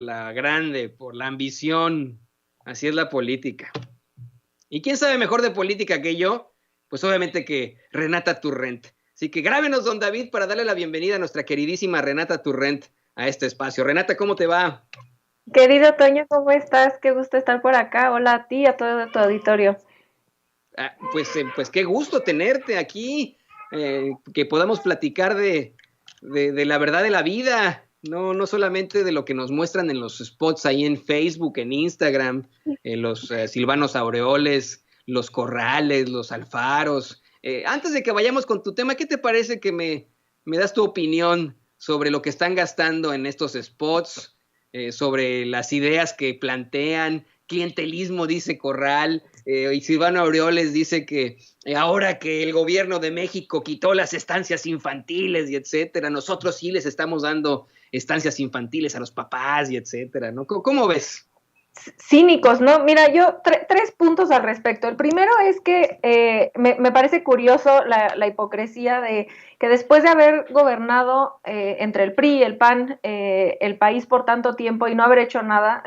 la grande, por la ambición. Así es la política. ¿Y quién sabe mejor de política que yo? Pues obviamente que Renata Turrent. Así que grábenos, don David, para darle la bienvenida a nuestra queridísima Renata Turrent a este espacio. Renata, ¿cómo te va? Querido Toño, ¿cómo estás? Qué gusto estar por acá. Hola a ti y a todo tu auditorio. Pues qué gusto tenerte aquí, que podamos platicar de la verdad de la vida, no solamente de lo que nos muestran en los spots ahí en Facebook, en Instagram, los Silvanos Aureoles, los Corrales, los Alfaros. Antes de que vayamos con tu tema, ¿qué te parece que me das tu opinión sobre lo que están gastando en estos spots, sobre las ideas que plantean? Clientelismo, dice Corral, y Silvano Aureoles dice que ahora que el gobierno de México quitó las estancias infantiles y etcétera, nosotros sí les estamos dando estancias infantiles a los papás y etcétera, ¿no? ¿Cómo ves? Cínicos, ¿no? Mira, yo tres puntos al respecto. El primero es que me parece curioso la hipocresía de que después de haber gobernado entre el PRI y el PAN el país por tanto tiempo y no haber hecho nada,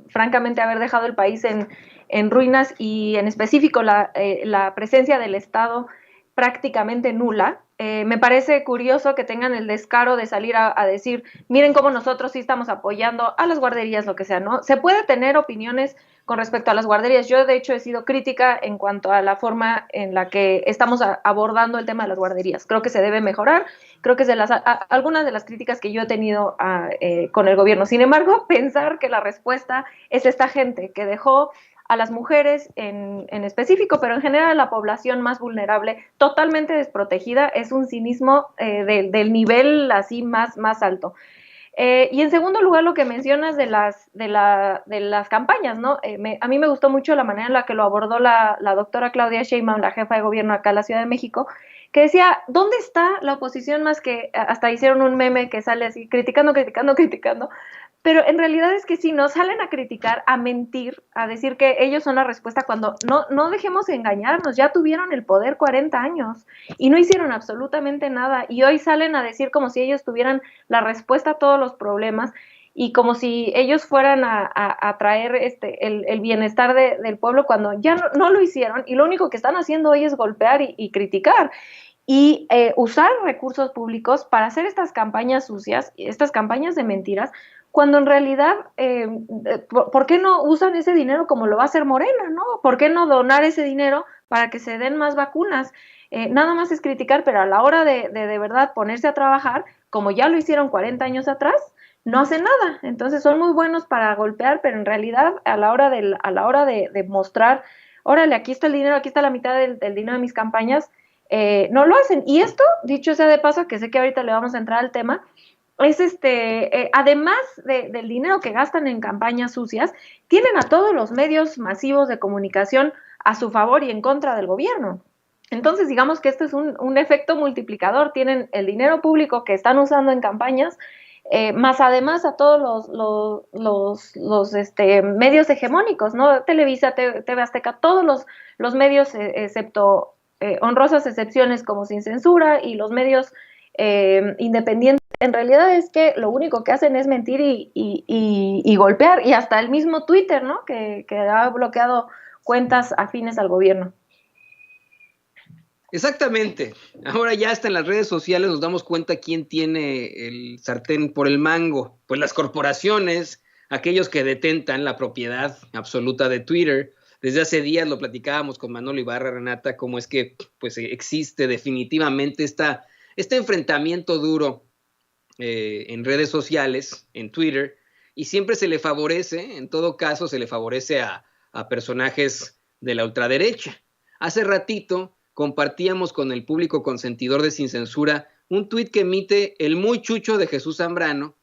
francamente haber dejado el país en ruinas y en específico la presencia del Estado prácticamente nula. Me parece curioso que tengan el descaro de salir a decir, miren cómo nosotros sí estamos apoyando a las guarderías, lo que sea, ¿no? Se puede tener opiniones con respecto a las guarderías. Yo, de hecho, he sido crítica en cuanto a la forma en la que estamos abordando el tema de las guarderías. Creo que se debe mejorar. Creo que es de algunas de las críticas que yo he tenido con el gobierno. Sin embargo, pensar que la respuesta es esta gente que dejó a las mujeres en específico, pero en general a la población más vulnerable, totalmente desprotegida, es un cinismo del nivel así más alto. Y en segundo lugar, lo que mencionas de las campañas, ¿no? A mí me gustó mucho la manera en la que lo abordó la doctora Claudia Sheinbaum, la jefa de gobierno acá en la Ciudad de México, que decía, ¿dónde está la oposición más que hasta hicieron un meme que sale así, criticando? Pero en realidad es que sí, nos salen a criticar, a mentir, a decir que ellos son la respuesta cuando no dejemos de engañarnos, ya tuvieron el poder 40 años y no hicieron absolutamente nada y hoy salen a decir como si ellos tuvieran la respuesta a todos los problemas y como si ellos fueran a traer el bienestar del pueblo cuando ya no lo hicieron y lo único que están haciendo hoy es golpear y criticar y usar recursos públicos para hacer estas campañas sucias, estas campañas de mentiras, cuando en realidad, ¿por qué no usan ese dinero como lo va a hacer Morena, no? ¿Por qué no donar ese dinero para que se den más vacunas? Nada más es criticar, pero a la hora de verdad ponerse a trabajar, como ya lo hicieron 40 años atrás, no hacen nada. Entonces son muy buenos para golpear, pero en realidad a la hora de mostrar, órale, aquí está el dinero, aquí está la mitad del dinero de mis campañas, no lo hacen. Y esto, dicho sea de paso, que sé que ahorita le vamos a entrar al tema, es además del dinero que gastan en campañas sucias, tienen a todos los medios masivos de comunicación a su favor y en contra del gobierno. Entonces, digamos que este es un efecto multiplicador. Tienen el dinero público que están usando en campañas, más además a todos los medios hegemónicos, ¿no? Televisa, TV Azteca, todos los medios, excepto honrosas excepciones como Sin Censura y los medios independientes, en realidad es que lo único que hacen es mentir y golpear, y hasta el mismo Twitter, ¿no? Que ha bloqueado cuentas afines al gobierno. Exactamente. Ahora ya hasta en las redes sociales nos damos cuenta quién tiene el sartén por el mango. Pues las corporaciones, aquellos que detentan la propiedad absoluta de Twitter. Desde hace días lo platicábamos con Manolo Ibarra, Renata, cómo es que pues existe definitivamente este enfrentamiento duro en redes sociales, en Twitter, y siempre se le favorece, en todo caso, se le favorece a personajes de la ultraderecha. Hace ratito compartíamos con el público consentidor de Sin Censura un tuit que emite el muy chucho de Jesús Zambrano,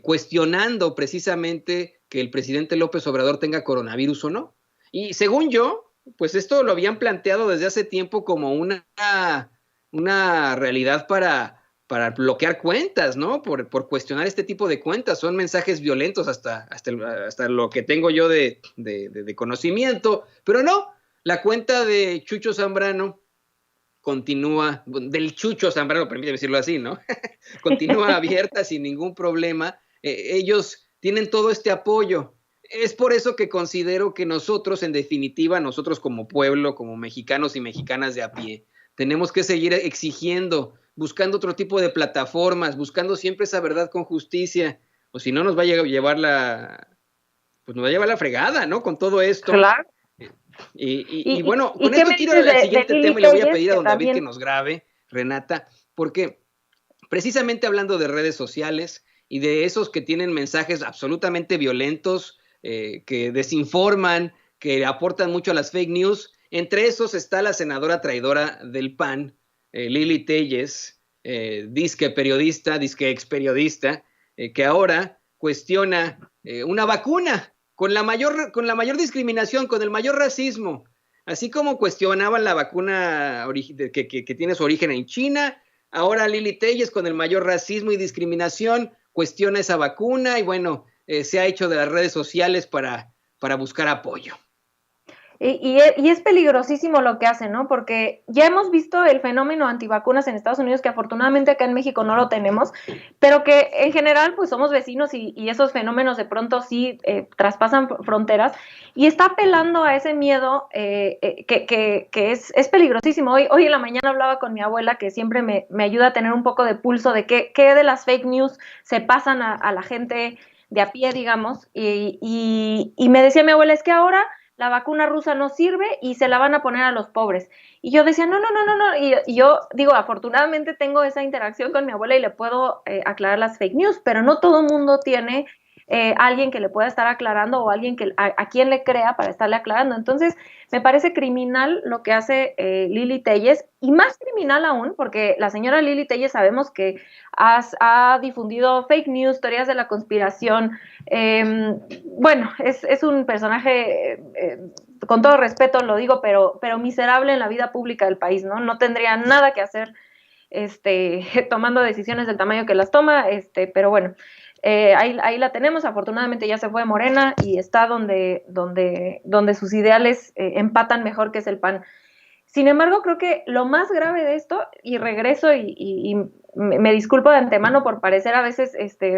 cuestionando precisamente que el presidente López Obrador tenga coronavirus o no. Y según yo, pues esto lo habían planteado desde hace tiempo como una realidad para bloquear cuentas, ¿no? Por cuestionar este tipo de cuentas. Son mensajes violentos hasta lo que tengo yo de conocimiento, pero no, la cuenta de Chucho Zambrano continúa, del Chucho Zambrano, permíteme decirlo así, ¿no? Continúa abierta sin ningún problema. Ellos tienen todo este apoyo. Es por eso que considero que nosotros, en definitiva, nosotros como pueblo, como mexicanos y mexicanas de a pie, tenemos que seguir exigiendo, buscando otro tipo de plataformas, buscando siempre esa verdad con justicia, o si no nos va a llevar pues nos va a llevar la fregada, ¿no? Con todo esto. Claro. Y bueno, con ¿qué esto me quiero ir dices al siguiente tema y le voy a pedir a don también... David que nos grabe, Renata, porque precisamente hablando de redes sociales y de esos que tienen mensajes absolutamente violentos, que desinforman, que aportan mucho a las fake news, entre esos está la senadora traidora del PAN, Lili Téllez, disque periodista, disque ex periodista, que ahora cuestiona una vacuna con la mayor discriminación, con el mayor racismo, así como cuestionaban la vacuna que tiene su origen en China. Ahora Lili Téllez, con el mayor racismo y discriminación, cuestiona esa vacuna y bueno, se ha hecho de las redes sociales para buscar apoyo. Y es peligrosísimo lo que hacen, ¿no? Porque ya hemos visto el fenómeno antivacunas en Estados Unidos, que afortunadamente acá en México no lo tenemos, pero que en general pues somos vecinos y esos fenómenos de pronto sí traspasan fronteras y está apelando a ese miedo que es peligrosísimo. Hoy en la mañana hablaba con mi abuela, que siempre me ayuda a tener un poco de pulso de qué de las fake news se pasan a la gente de a pie, digamos, y me decía mi abuela, es que ahora la vacuna rusa no sirve y se la van a poner a los pobres. Y yo decía, no. Y yo digo, afortunadamente tengo esa interacción con mi abuela y le puedo aclarar las fake news, pero no todo el mundo tiene alguien que le pueda estar aclarando o alguien a quien le crea para estarle aclarando. Entonces, me parece criminal lo que hace Lili Téllez, y más criminal aún, porque la señora Lili Téllez sabemos que ha difundido fake news, teorías de la conspiración. Bueno, es un personaje, con todo respeto lo digo, pero miserable en la vida pública del país, ¿no? No tendría nada que hacer tomando decisiones del tamaño que las toma, pero bueno, ahí la tenemos. Afortunadamente ya se fue Morena y está donde sus ideales empatan mejor, que es el PAN. Sin embargo, creo que lo más grave de esto, y regreso y me disculpo de antemano por parecer a veces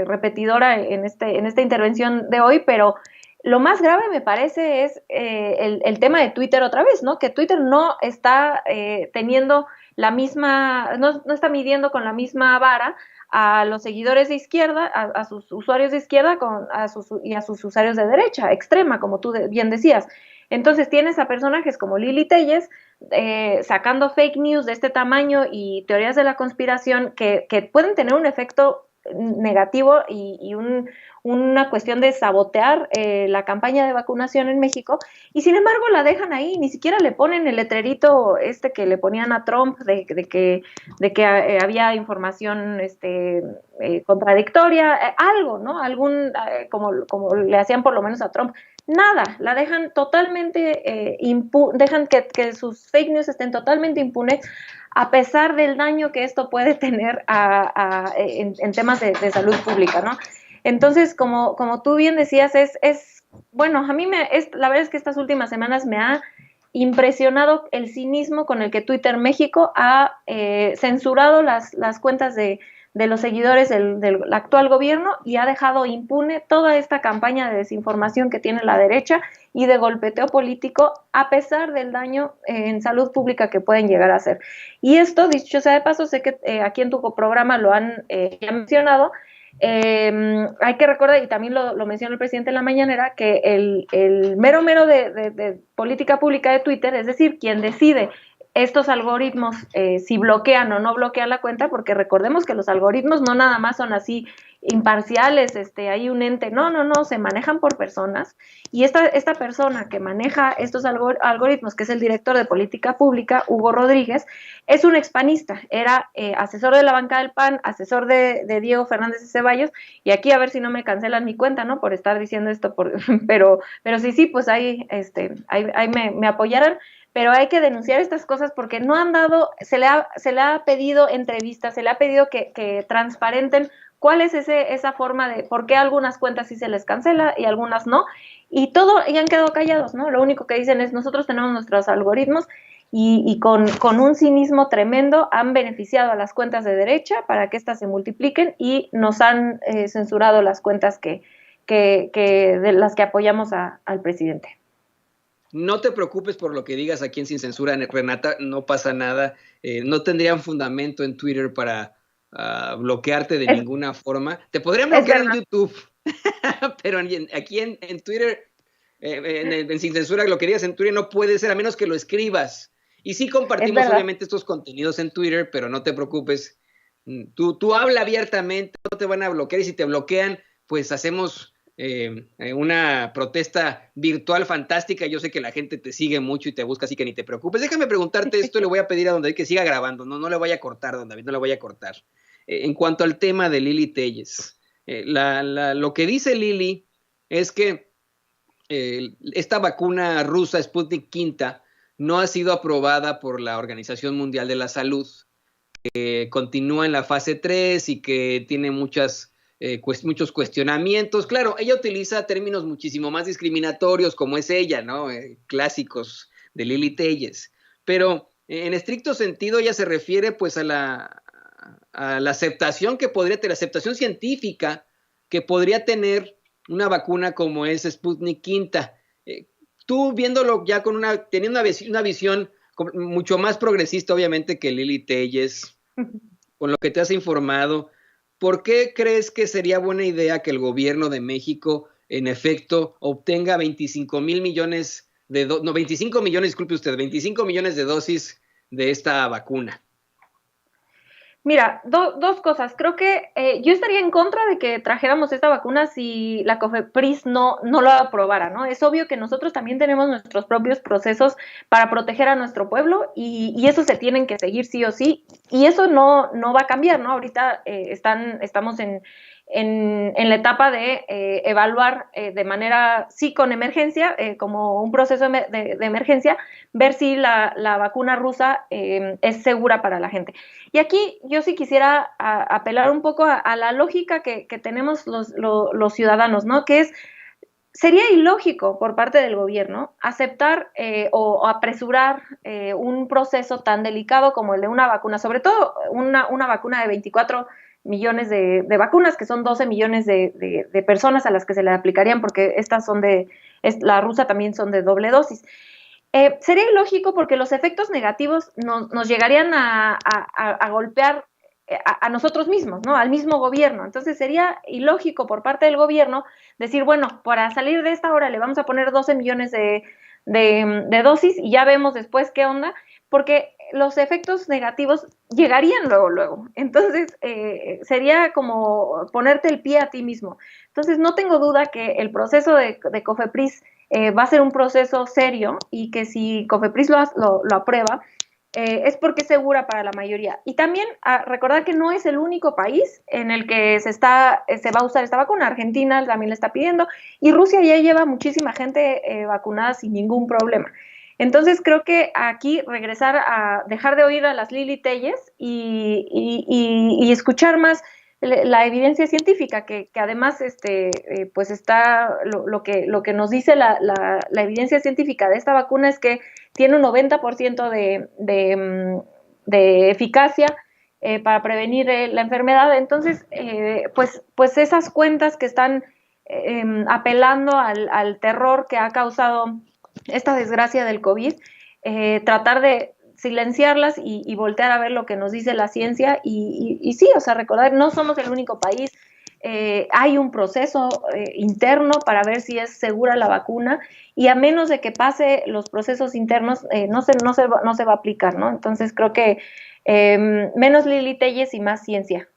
repetidora en esta intervención de hoy, pero lo más grave me parece es el tema de Twitter otra vez, ¿no? Que Twitter no está teniendo la misma, no está midiendo con la misma vara a los seguidores de izquierda, a sus usuarios de izquierda y a sus usuarios de derecha, extrema, como tú bien decías. Entonces tienes a personajes como Lili Téllez sacando fake news de este tamaño y teorías de la conspiración que pueden tener un efecto negativo y una cuestión de sabotear la campaña de vacunación en México, y sin embargo la dejan ahí, ni siquiera le ponen el letrerito que le ponían a Trump de que había información contradictoria, algo, ¿no? Como le hacían por lo menos a Trump. Nada, la dejan totalmente, dejan que sus fake news estén totalmente impunes, a pesar del daño que esto puede tener en temas de salud pública, ¿no? Entonces, como tú bien decías, bueno, a mí la verdad es que estas últimas semanas me ha impresionado el cinismo con el que Twitter México ha censurado las cuentas de los seguidores del actual gobierno y ha dejado impune toda esta campaña de desinformación que tiene la derecha y de golpeteo político, a pesar del daño en salud pública que pueden llegar a hacer. Y esto, dicho sea de paso, sé que aquí en tu programa lo han ya mencionado. Hay que recordar, y también lo mencionó el presidente en la mañanera, que el mero de política pública de Twitter, es decir, quien decide estos algoritmos si bloquean o no bloquean la cuenta, porque recordemos que los algoritmos no nada más son así imparciales, hay un ente, no, se manejan por personas, y esta persona que maneja estos algoritmos, que es el director de política pública, Hugo Rodríguez, es un expanista, era asesor de la bancada del PAN, asesor de Diego Fernández de Ceballos, y aquí a ver si no me cancelan mi cuenta, ¿no? Por estar diciendo esto, pero sí, pues ahí me apoyaran. Pero hay que denunciar estas cosas porque no han dado, se le ha pedido entrevistas, se le ha pedido que transparenten cuál es esa forma de por qué algunas cuentas sí se les cancela y algunas no, y han quedado callados, ¿no? Lo único que dicen es: nosotros tenemos nuestros algoritmos, y con un cinismo tremendo han beneficiado a las cuentas de derecha para que éstas se multipliquen, y nos han censurado las cuentas que que de las que apoyamos al presidente. No te preocupes por lo que digas aquí en Sin Censura, Renata, no pasa nada. No tendrían fundamento en Twitter para bloquearte de ninguna forma. Te podrían bloquear en YouTube, pero aquí en Twitter, en Sin Censura, lo que digas en Twitter no puede ser a menos que lo escribas. Y sí compartimos obviamente estos contenidos en Twitter, pero no te preocupes. Tú habla abiertamente, no te van a bloquear y si te bloquean, pues hacemos una protesta virtual fantástica. Yo sé que la gente te sigue mucho y te busca, así que ni te preocupes. Déjame preguntarte esto, le voy a pedir a Don David que siga grabando, no le vaya a cortar, Don David, no le vaya a cortar. En cuanto al tema de Lili Telles, lo que dice Lili es que esta vacuna rusa Sputnik V no ha sido aprobada por la Organización Mundial de la Salud, que continúa en la fase 3 y que tiene muchos cuestionamientos. Claro, ella utiliza términos muchísimo más discriminatorios, como es ella, ¿no? Clásicos de Lili Telles. Pero en estricto sentido ella se refiere pues a la aceptación que podría tener, la aceptación científica que podría tener una vacuna como es Sputnik V. Tú viéndolo ya teniendo una visión mucho más progresista, obviamente, que Lili Telles, con lo que te has informado, ¿por qué crees que sería buena idea que el gobierno de México, en efecto, obtenga 25 millones de 25 millones, disculpe usted, 25 millones de dosis de esta vacuna? Mira, dos cosas. Creo que yo estaría en contra de que trajéramos esta vacuna si la COFEPRIS no lo aprobara, ¿no? Es obvio que nosotros también tenemos nuestros propios procesos para proteger a nuestro pueblo y eso se tienen que seguir sí o sí, y eso no va a cambiar, ¿no? Ahorita estamos en la etapa de evaluar de manera, sí, con emergencia, como un proceso de emergencia, ver si la vacuna rusa es segura para la gente. Y aquí yo sí quisiera apelar un poco a la lógica que tenemos los ciudadanos, ¿no? Que sería ilógico por parte del gobierno aceptar o apresurar un proceso tan delicado como el de una vacuna, sobre todo una vacuna de 24 millones de vacunas, que son 12 millones de personas a las que se le aplicarían, porque estas la rusa también son de doble dosis. Sería ilógico porque los efectos negativos nos llegarían a golpear a nosotros mismos, ¿no? Al mismo gobierno. Entonces sería ilógico por parte del gobierno decir, bueno, para salir de esta hora le vamos a poner 12 millones de dosis y ya vemos después qué onda, porque los efectos negativos llegarían luego. Entonces sería como ponerte el pie a ti mismo. Entonces no tengo duda que el proceso de COFEPRIS va a ser un proceso serio y que si COFEPRIS lo aprueba, es porque es segura para la mayoría. Y también recordar que no es el único país en el que se va a usar esta vacuna. Argentina también la está pidiendo y Rusia ya lleva muchísima gente vacunada sin ningún problema. Entonces creo que aquí regresar a dejar de oír a las Lili Telles y escuchar más la evidencia científica, que además pues está lo que nos dice la evidencia científica de esta vacuna es que tiene un 90% de eficacia para prevenir la enfermedad. Entonces, pues esas cuentas que están apelando al terror que ha causado esta desgracia del COVID, tratar de silenciarlas y voltear a ver lo que nos dice la ciencia y sí, o sea, recordar, no somos el único país, hay un proceso interno para ver si es segura la vacuna y a menos de que pase los procesos internos no se va a aplicar, ¿no? Entonces creo que menos Lili Telles y más ciencia.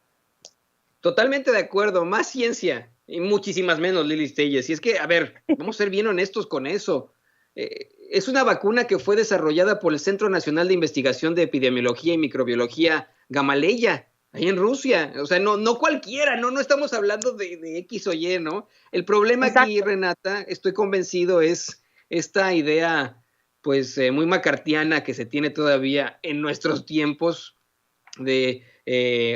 Totalmente de acuerdo, más ciencia y muchísimas menos Lili Telles. Y es que, a ver, vamos a ser bien honestos con eso. Es una vacuna que fue desarrollada por el Centro Nacional de Investigación de Epidemiología y Microbiología, Gamaleya, ahí en Rusia. O sea, no cualquiera, no estamos hablando de X o Y, ¿no? El problema aquí, Renata, estoy convencido, es esta idea, pues, muy macartiana que se tiene todavía en nuestros tiempos de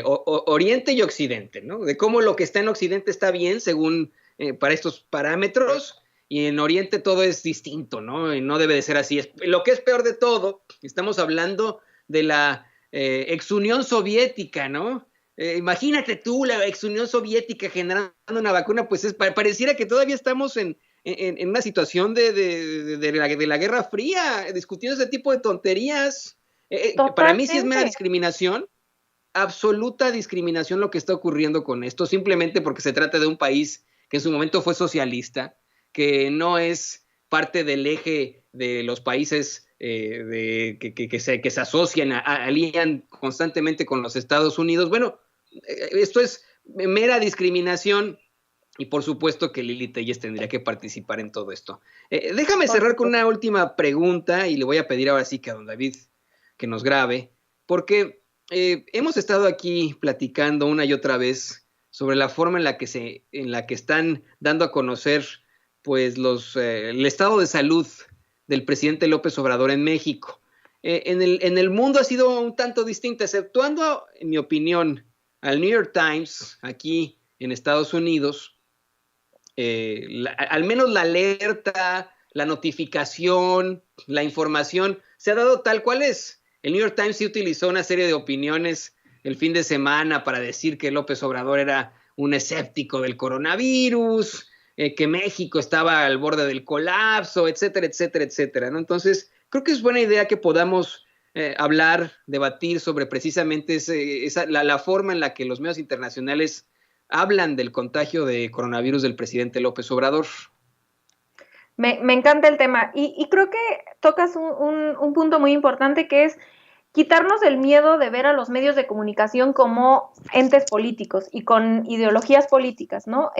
Oriente y Occidente, ¿no? De cómo lo que está en Occidente está bien según para estos parámetros, y en Oriente todo es distinto, ¿no? Y no debe de ser así. Lo que es peor de todo, estamos hablando de la ex Unión Soviética, ¿no? Imagínate tú, la ex Unión Soviética generando una vacuna, pues pareciera que todavía estamos en una situación de la Guerra Fría, discutiendo ese tipo de tonterías. Para mí sí es mera discriminación, absoluta discriminación lo que está ocurriendo con esto, simplemente porque se trata de un país que en su momento fue socialista, que no es parte del eje de los países que se asocian, alían constantemente con los Estados Unidos. Bueno, esto es mera discriminación y por supuesto que Lili Telles tendría que participar en todo esto. Déjame cerrar con una última pregunta y le voy a pedir ahora sí que a don David que nos grabe, porque hemos estado aquí platicando una y otra vez sobre la forma en la que están dando a conocer pues el estado de salud del presidente López Obrador en México. En el mundo ha sido un tanto distinta, exceptuando, en mi opinión, al New York Times, aquí en Estados Unidos, al menos la alerta, la notificación, la información, se ha dado tal cual es. El New York Times sí utilizó una serie de opiniones el fin de semana para decir que López Obrador era un escéptico del coronavirus, que México estaba al borde del colapso, etcétera, etcétera, etcétera, ¿no? Entonces, creo que es buena idea que podamos hablar, debatir sobre precisamente la forma en la que los medios internacionales hablan del contagio de coronavirus del presidente López Obrador. Me encanta el tema y creo que tocas un punto muy importante, que es quitarnos el miedo de ver a los medios de comunicación como entes políticos y con ideologías políticas, ¿no?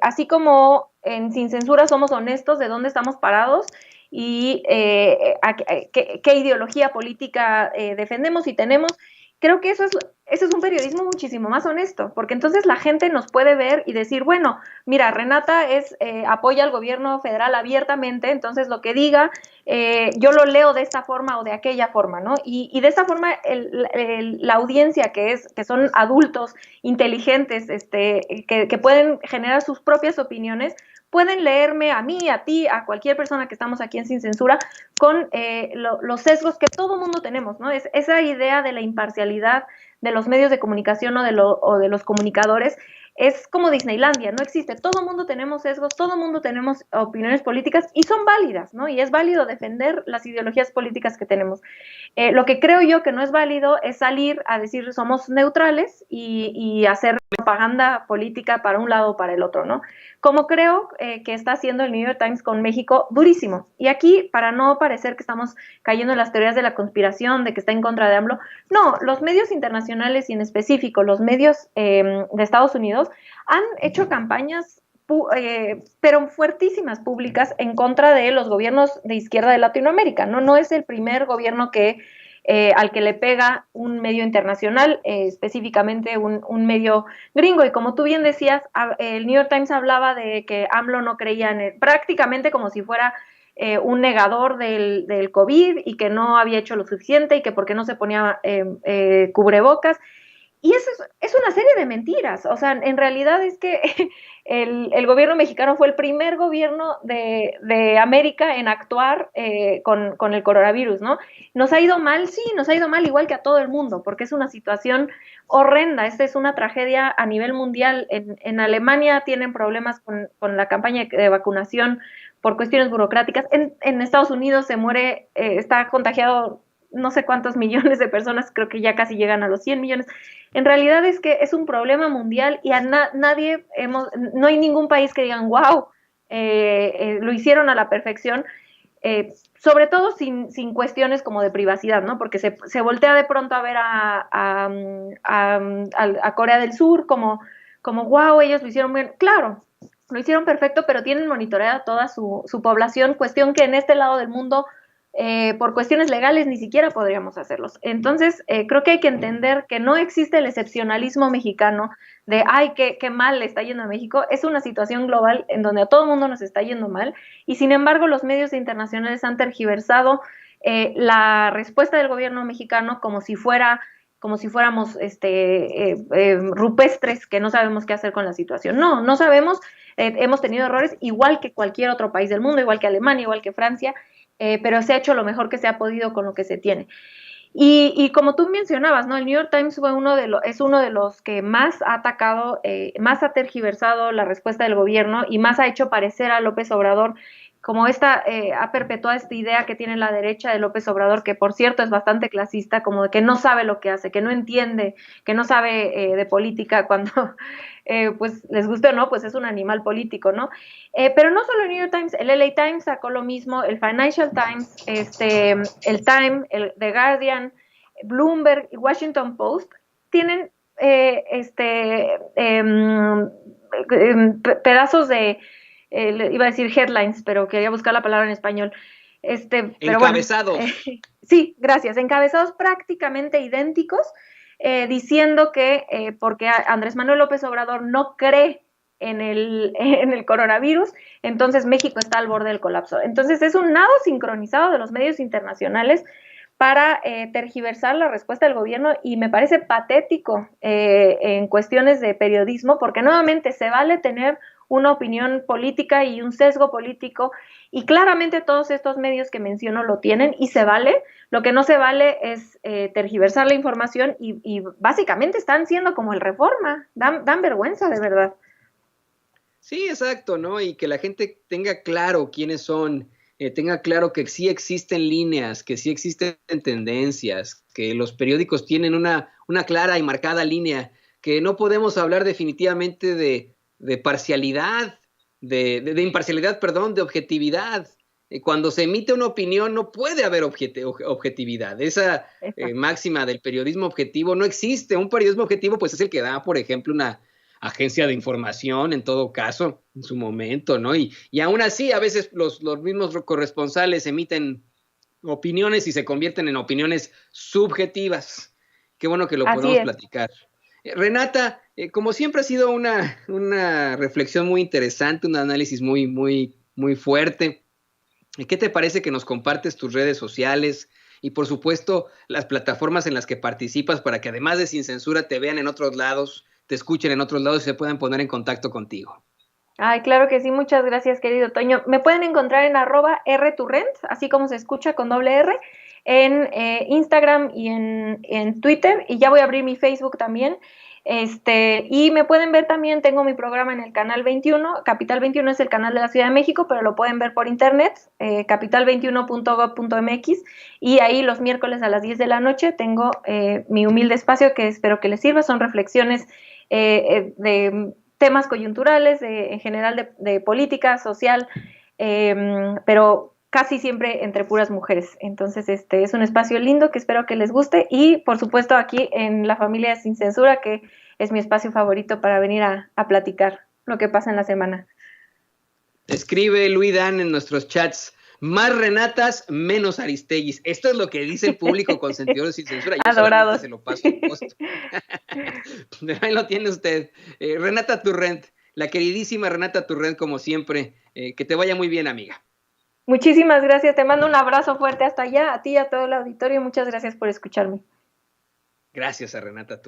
Así como en Sin Censura somos honestos de dónde estamos parados y qué ideología política defendemos y tenemos. Creo que eso es un periodismo muchísimo más honesto, porque entonces la gente nos puede ver y decir, bueno, mira, Renata apoya al gobierno federal abiertamente, entonces lo que diga, yo lo leo de esta forma o de aquella forma, ¿no? Y de esta forma la audiencia que son adultos inteligentes, que pueden generar sus propias opiniones, pueden leerme a mí, a ti, a cualquier persona que estamos aquí en Sin Censura, con los sesgos que todo mundo tenemos, ¿no? Es esa idea de la imparcialidad de los medios de comunicación o de los comunicadores es como Disneylandia, no existe. Todo mundo tenemos sesgos, todo mundo tenemos opiniones políticas y son válidas, ¿no? Y es válido defender las ideologías políticas que tenemos. Lo que creo yo que no es válido es salir a decir somos neutrales y hacer propaganda política para un lado o para el otro, ¿no? Como creo que está haciendo el New York Times con México, durísimo. Y aquí, para no parecer que estamos cayendo en las teorías de la conspiración, de que está en contra de AMLO, no, los medios internacionales y en específico los medios de Estados Unidos han hecho campañas pero fuertísimas públicas en contra de los gobiernos de izquierda de Latinoamérica, ¿no? No es el primer gobierno al que le pega un medio internacional, específicamente un medio gringo. Y como tú bien decías, el New York Times hablaba de que AMLO no creía prácticamente como si fuera un negador del COVID y que no había hecho lo suficiente y que por qué no se ponía cubrebocas. Y eso es una serie de mentiras. O sea, en realidad es que el gobierno mexicano fue el primer gobierno de América en actuar con el coronavirus, ¿no? ¿Nos ha ido mal? Sí, nos ha ido mal igual que a todo el mundo, porque es una situación horrenda. Esta es una tragedia a nivel mundial. En Alemania tienen problemas con la campaña de vacunación por cuestiones burocráticas. En Estados Unidos se muere, está contagiado no sé cuántos millones de personas, creo que ya casi llegan a los 100 millones. En realidad es que es un problema mundial y no hay ningún país que digan, wow, lo hicieron a la perfección, sobre todo sin cuestiones como de privacidad, ¿no? Porque se voltea de pronto a ver a Corea del Sur como wow, ellos lo hicieron bien. Claro, lo hicieron perfecto, pero tienen monitoreada toda su población, cuestión que en este lado del mundo por cuestiones legales ni siquiera podríamos hacerlos. Entonces, creo que hay que entender que no existe el excepcionalismo mexicano de, ay, qué mal le está yendo a México. Es una situación global en donde a todo el mundo nos está yendo mal y sin embargo los medios internacionales han tergiversado la respuesta del gobierno mexicano como si fuéramos rupestres que no sabemos qué hacer con la situación. No sabemos, hemos tenido errores igual que cualquier otro país del mundo, igual que Alemania, igual que Francia, pero se ha hecho lo mejor que se ha podido con lo que se tiene. Y como tú mencionabas, ¿no? El New York Times fue es uno de los que más ha atacado, más ha tergiversado la respuesta del gobierno y más ha hecho parecer a López Obrador como ha perpetuado esta idea que tiene la derecha de López Obrador, que por cierto es bastante clasista, como de que no sabe lo que hace, que no entiende, que no sabe de política cuando, pues les guste o no, pues es un animal político, ¿no? Pero no solo el New York Times, el LA Times sacó lo mismo, el Financial Times, el Time, el The Guardian, Bloomberg y Washington Post tienen pedazos de, iba a decir headlines, pero quería buscar la palabra en español. Pero bueno, sí, gracias. Encabezados prácticamente idénticos, diciendo que porque Andrés Manuel López Obrador no cree en el coronavirus, entonces México está al borde del colapso. Entonces es un nado sincronizado de los medios internacionales para tergiversar la respuesta del gobierno y me parece patético en cuestiones de periodismo, porque nuevamente se vale tener una opinión política y un sesgo político, y claramente todos estos medios que menciono lo tienen y se vale. Lo que no se vale es tergiversar la información y básicamente están siendo como el Reforma, dan vergüenza de verdad. Sí, exacto, ¿no? Y que la gente tenga claro quiénes son, tenga claro que sí existen líneas, que sí existen tendencias, que los periódicos tienen una clara y marcada línea, que no podemos hablar definitivamente de parcialidad, de imparcialidad, perdón, de objetividad. Cuando se emite una opinión no puede haber objetividad. Esa máxima del periodismo objetivo no existe. Un periodismo objetivo pues es el que da, por ejemplo, una agencia de información en todo caso, en su momento, ¿no? Y aún así, a veces los mismos corresponsales emiten opiniones y se convierten en opiniones subjetivas. Qué bueno que lo podemos platicar. Renata, como siempre ha sido una reflexión muy interesante, un análisis muy fuerte. ¿Qué te parece que nos compartes tus redes sociales y por supuesto las plataformas en las que participas para que además de Sin Censura te vean en otros lados, te escuchen en otros lados y se puedan poner en contacto contigo? Ay, claro que sí, muchas gracias, querido Toño. Me pueden encontrar en @rturrent, así como se escucha con doble R, en Instagram y en Twitter, y ya voy a abrir mi Facebook también. Y me pueden ver también, tengo mi programa en el Canal 21, Capital 21 es el canal de la Ciudad de México, pero lo pueden ver por internet, capital21.gov.mx, y ahí los miércoles a las 10 de la noche tengo mi humilde espacio que espero que les sirva, son reflexiones de temas coyunturales, en general de política social, pero casi siempre entre puras mujeres. Entonces, es un espacio lindo que espero que les guste y, por supuesto, aquí en La Familia Sin Censura, que es mi espacio favorito para venir a platicar lo que pasa en la semana. Escribe Luis Dan en nuestros chats: más Renatas, menos Aristeguis. Esto es lo que dice el público consentidor Sin Censura. Yo Adorados. se lo paso a costo. Ahí lo tiene usted. Renata Turrent, la queridísima Renata Turrent, como siempre. Que te vaya muy bien, amiga. Muchísimas gracias. Te mando un abrazo fuerte hasta allá, a ti y a todo el auditorio. Muchas gracias por escucharme. Gracias a Renata Turrent.